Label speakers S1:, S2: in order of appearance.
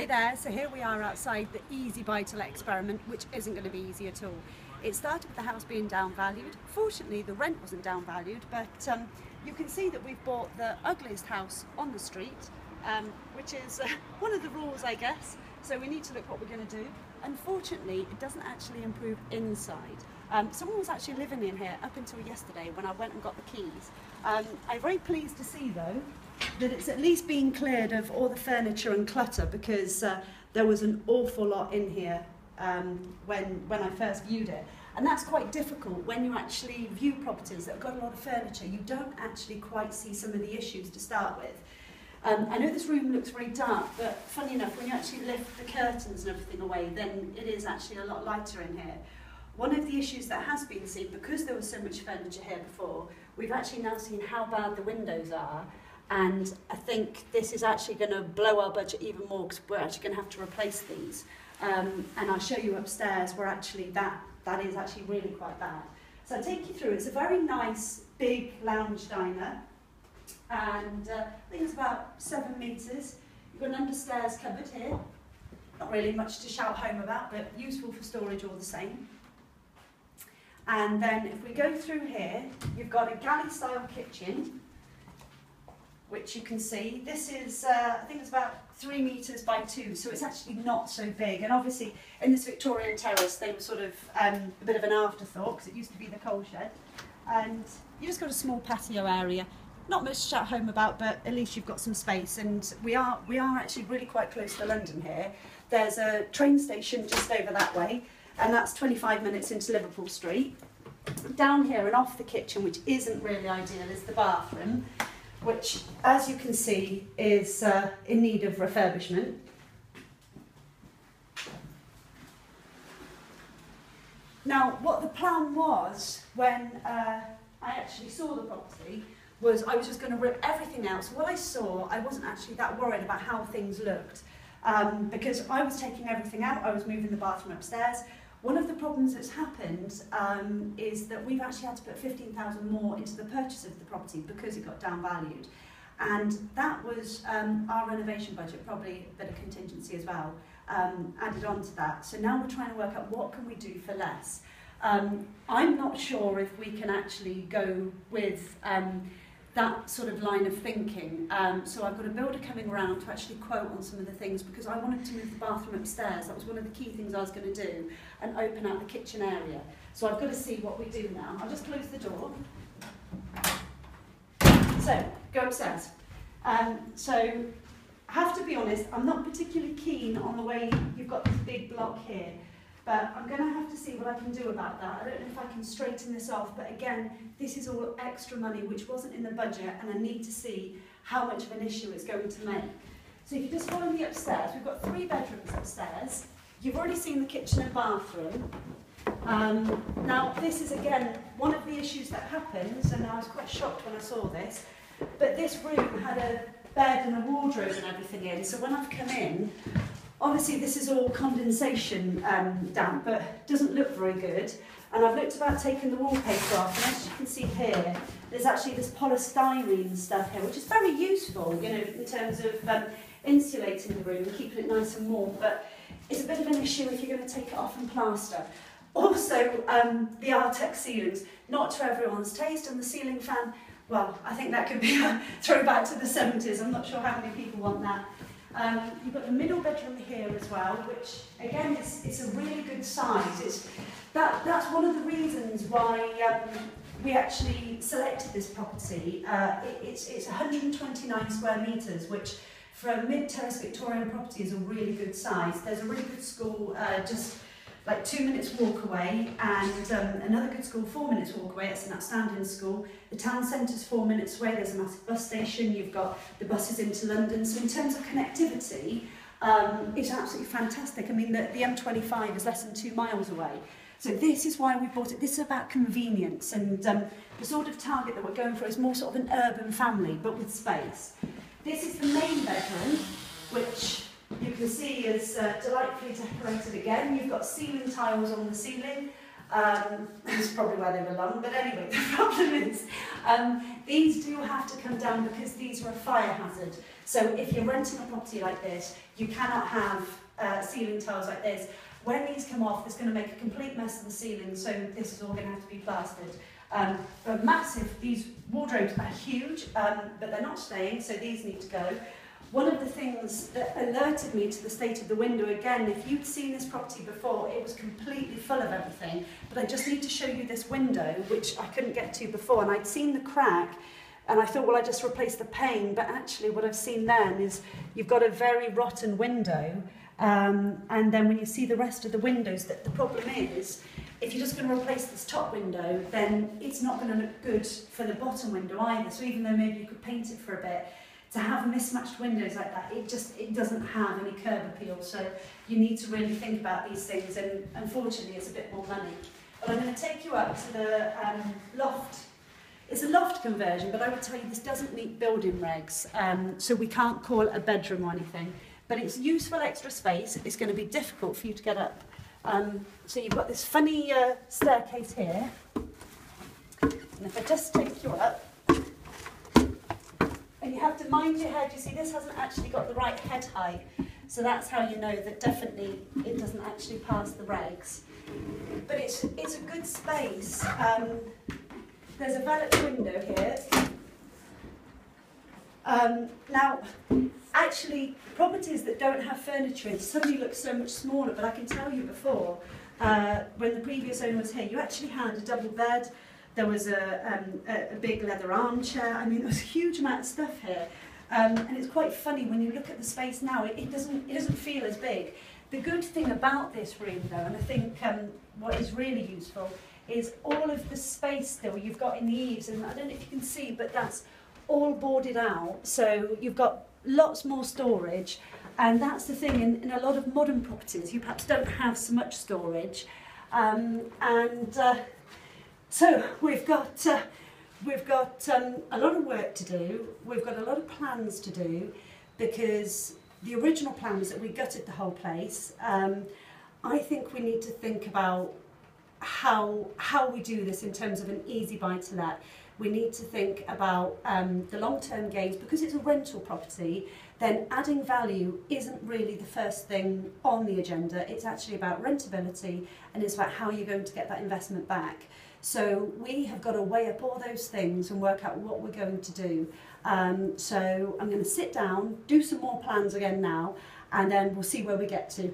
S1: there, so here we are outside the easy buy-to-let experiment, which isn't going to be easy at all. It started with the house being downvalued. Fortunately, the rent wasn't downvalued, but you can see that we've bought the ugliest house on the street, which is one of the rules, I guess. So we need to look what we're going to do. Unfortunately, it doesn't actually improve inside. Someone was actually living in here up until yesterday when I went and got the keys. I'm very pleased to see, though, that it's at least been cleared of all the furniture and clutter, because there was an awful lot in here when I first viewed it. And that's quite difficult when you actually view properties that have got a lot of furniture. You don't actually quite see some of the issues to start with. I know this room looks very dark, but funny enough, when you actually lift the curtains and everything away, then it is actually a lot lighter in here. One of the issues that has been seen, because there was so much furniture here before, we've actually now seen how bad the windows are, and I think this is actually going to blow our budget even more, because we're actually going to have to replace these. And I'll show you upstairs where actually that is actually really quite bad. So I'll take you through. It's a very nice big lounge diner, and I think it's about 7 metres. You've got an understairs cupboard here. Not really much to shout home about, but useful for storage all the same. And then if we go through here, you've got a galley-style kitchen, which you can see. This is, I think it's about 3 metres by 2, so it's actually not so big. And obviously, in this Victorian terrace, they were sort of a bit of an afterthought, because it used to be the coal shed. And you just got a small patio area. Not much to shout home about, but at least you've got some space. And we are actually really quite close to London here. There's a train station just over that way, and that's 25 minutes into Liverpool Street. Down here and off the kitchen, which isn't really ideal, is the bathroom, which, as you can see, is in need of refurbishment. Now, what the plan was when I actually saw the property was I was just going to rip everything out. So what I saw, I wasn't actually that worried about how things looked, because I was taking everything out. I was moving the bathroom upstairs. One of the problems that's happened is that we've actually had to put 15,000 more into the purchase of the property because it got downvalued. And that was our renovation budget, probably a bit of contingency as well, added on to that. So now we're trying to work out what can we do for less. I'm not sure if we can actually go with that sort of line of thinking. So I've got a builder coming around to actually quote on some of the things, because I wanted to move the bathroom upstairs. That was one of the key things I was going to do, and open out the kitchen area. So I've got to see what we do now. I'll just close the door. So, go upstairs. So, I have to be honest, I'm not particularly keen on the way you've got this big block here. But I'm going to have to see what I can do about that. I don't know if I can straighten this off, but again, this is all extra money which wasn't in the budget, and I need to see how much of an issue it's going to make. So if you just follow me upstairs, we've got 3 bedrooms upstairs. You've already seen the kitchen and bathroom. Now this is again one of the issues that happens, and I was quite shocked when I saw this, but this room had a bed and a wardrobe and everything in, so when I've come in, obviously this is all condensation damp, but doesn't look very good. And I've looked about taking the wallpaper off, and as you can see here, there's actually this polystyrene stuff here, which is very useful, you know, in terms of insulating the room and keeping it nice and warm, but it's a bit of an issue if you're going to take it off and plaster. Also, the Artex ceilings, not to everyone's taste, and the ceiling fan, well, I think that could be a throwback to the 70s. I'm not sure how many people want that. You've got the middle bedroom here as well, which again it's a really good size. That's one of the reasons why we actually selected this property. It's 129 square metres, which for a mid-terrace Victorian property is a really good size. There's a really good school just like 2 minutes walk away, and another good school 4 minutes walk away. It's an outstanding school. The town centre's 4 minutes away. There's a massive bus station. You've got the buses into London. So in terms of connectivity, it's absolutely fantastic. I mean, the M25 is less than 2 miles away. So this is why we bought it. This is about convenience, and the sort of target that we're going for is more sort of an urban family, but with space. This is the main bedroom, which you can see is delightfully decorated again. You've got ceiling tiles on the ceiling. That's probably where they belong, but anyway, the problem is these do have to come down because these are a fire hazard. So if you're renting a property like this, you cannot have ceiling tiles like this. When these come off, it's going to make a complete mess of the ceiling, so this is all going to have to be plastered. But massive, these wardrobes are huge, but they're not staying, so these need to go. One of the things that alerted me to the state of the window, again, if you'd seen this property before, it was completely full of everything, but I just need to show you this window, which I couldn't get to before, and I'd seen the crack, and I thought, well, I just replaced the pane, but actually what I've seen then is you've got a very rotten window, and then when you see the rest of the windows, the problem is, if you're just going to replace this top window, then it's not going to look good for the bottom window either, so even though maybe you could paint it for a bit, to have mismatched windows like that, it doesn't have any curb appeal. So you need to really think about these things, and unfortunately it's a bit more money. But I'm going to take you up to the loft. It's a loft conversion, but I would tell you this doesn't meet building regs, so we can't call it a bedroom or anything. But it's useful extra space. It's going to be difficult for you to get up. So you've got this funny staircase here, and if I just take you up, and you have to mind your head. You see, this hasn't actually got the right head height, so that's how you know that definitely it doesn't actually pass the regs. But it's a good space. There's a valet window here. Now, actually, properties that don't have furniture in suddenly look so much smaller, but I can tell you before, when the previous owner was here, you actually had a double bed. There was a big leather armchair. I mean, there was a huge amount of stuff here. And it's quite funny when you look at the space now, it doesn't feel as big. The good thing about this room though, and I think what is really useful, is all of the space still you've got in the eaves, and I don't know if you can see, but that's all boarded out. So you've got lots more storage, and that's the thing, in a lot of modern properties, you perhaps don't have so much storage. So we've got a lot of work to do. We've got a lot of plans to do, because the original plan was that we gutted the whole place. I think we need to think about how we do this in terms of an easy buy-to-let. We need to think about the long-term gains, because it's a rental property. Then adding value isn't really the first thing on the agenda. It's actually about rentability, and it's about how you're going to get that investment back. So we have got to weigh up all those things and work out what we're going to do. So I'm going to sit down, do some more plans again now, and then we'll see where we get to.